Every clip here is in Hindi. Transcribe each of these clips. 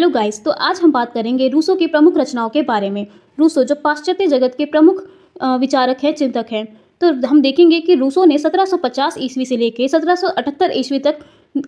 हेलो गाइस, तो आज हम बात करेंगे रूसो की प्रमुख रचनाओं के बारे में। रूसो जो पाश्चात्य जगत के प्रमुख विचारक हैं, चिंतक हैं। तो हम देखेंगे कि रूसो ने 1750 ईस्वी से लेकर 1778 ईस्वी तक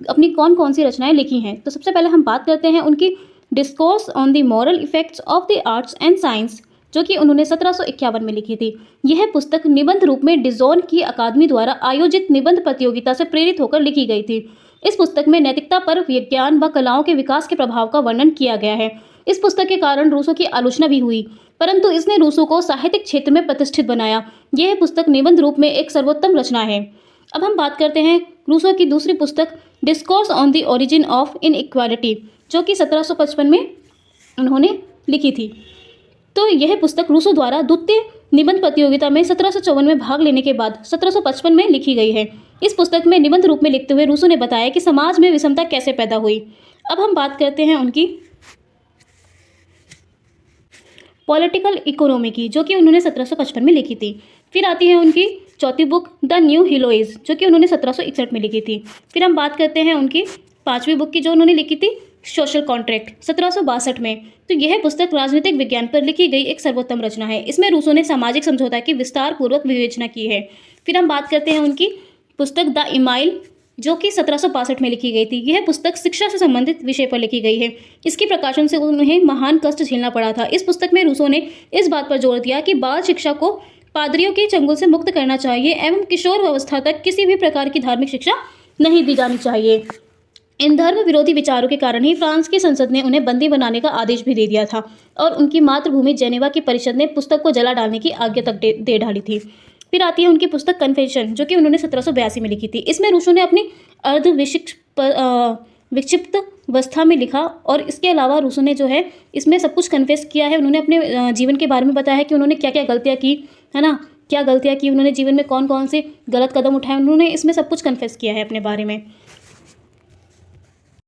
अपनी कौन कौन सी रचनाएं लिखी हैं। तो सबसे पहले हम बात करते हैं उनकी discourse on the moral effects of the arts and science, जो कि उन्होंने 1751 में लिखी थी। यह पुस्तक निबंध रूप में डिजॉन की अकादमी द्वारा आयोजित निबंध प्रतियोगिता से प्रेरित होकर लिखी गई थी। इस पुस्तक में नैतिकता पर विज्ञान व कलाओं के विकास के प्रभाव का वर्णन किया गया है। इस पुस्तक के कारण रूसो की आलोचना भी हुई, परंतु इसने रूसो को साहित्यिक क्षेत्र में प्रतिष्ठित बनाया। यह पुस्तक निबंध रूप में एक सर्वोत्तम रचना है। अब हम बात करते हैं रूसो की दूसरी पुस्तक discourse on the origin of inequality, जो कि 1755 में उन्होंने लिखी थी। तो यह पुस्तक रूसो द्वारा द्वितीय निबंध प्रतियोगिता में 1754 में भाग लेने के बाद 1755 में लिखी गई है। इस पुस्तक में निबंध रूप में लिखते हुए रूसो ने बताया कि समाज में विषमता कैसे पैदा हुई। अब हम बात करते हैं उनकी पॉलिटिकल इकोनॉमी की, जो कि उन्होंने 1755 में लिखी थी। फिर आती है उनकी चौथी बुक द न्यू हीरोइज, जो कि उन्होंने 1761 में लिखी थी। फिर हम बात करते हैं उनकी पांचवी बुक की, जो उन्होंने लिखी थी सोशल कॉन्ट्रैक्ट, 1762 में। तो यह पुस्तक राजनीतिक विज्ञान पर लिखी गई एक सर्वोत्तम रचना है। इसमें रूसो ने सामाजिक समझौता की विस्तार पूर्वक विवेचना की है। फिर हम बात करते हैं उनकी पुस्तक द इमाइल, जो कि 1762 में लिखी गई थी। यह पुस्तक शिक्षा से संबंधित विषय पर लिखी गई है। इसके प्रकाशन से उन्हें महान कष्ट झेलना पड़ा था। इस पुस्तक में रूसो ने इस बात पर जोर दिया कि बाल शिक्षा को पादरियों के चंगुल से मुक्त करना चाहिए एवं किशोर अवस्था तक किसी भी प्रकार की धार्मिक शिक्षा नहीं दी जानी चाहिए। इन धर्म विरोधी विचारों के कारण ही फ्रांस की संसद ने उन्हें बंदी बनाने का आदेश भी दे दिया था और उनकी मातृभूमि जेनेवा की परिषद ने पुस्तक को जला डालने की आज्ञा तक दे डाली थी। फिर आती है उनकी पुस्तक कन्फेशन, जो कि उन्होंने 1782 में लिखी थी। इसमें रूसो ने अपनी अर्ध विक्षिप्त अवस्था में लिखा और इसके अलावा रूसो ने जो है इसमें सब कुछ कन्फेस किया है। उन्होंने अपने जीवन के बारे में बताया है कि उन्होंने क्या क्या गलतियाँ की, है ना, क्या गलतियाँ की उन्होंने जीवन में, कौन कौन से गलत कदम उठाए, उन्होंने इसमें सब कुछ कन्फेस किया है अपने बारे में।